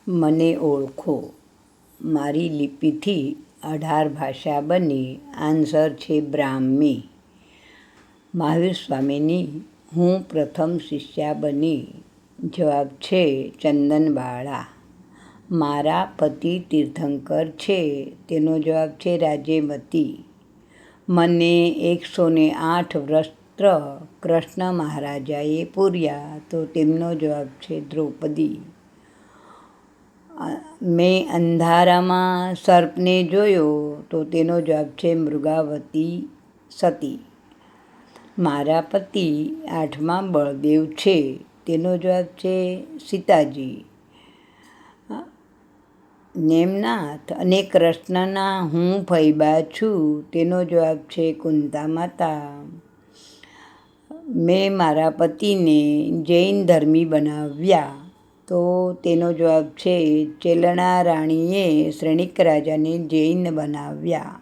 મને ઓળખો. મારી લિપિથી 18 ભાષા બની. આન્સર છે બ્રાહ્મી. મહાવીર સ્વામીની હું પ્રથમ શિષ્યા બની. જવાબ છે ચંદનબાળા. મારા પતિ તીર્થંકર છે. તેનો જવાબ છે રાજેમતી. મને 108 વસ્ત્ર કૃષ્ણ મહારાજાએ પૂર્યા. તો તેમનો જવાબ છે દ્રૌપદી. મેં અંધારામાં સર્પને જોયો. તો તેનો જવાબ છે મૃગાવતી સતી. મારા પતિ 8મા બળદેવ છે. તેનો જવાબ છે સીતાજી. નેમનાથ અને કૃષ્ણના હું ફૈબા છું. તેનો જવાબ છે કુંતા માતા. મેં મારા પતિને જૈન ધર્મી બનાવ્યા. તો તેનો જવાબ છે ચેલણા રાણીએ શ્રેણિક રાજાને જૈન બનાવ્યા.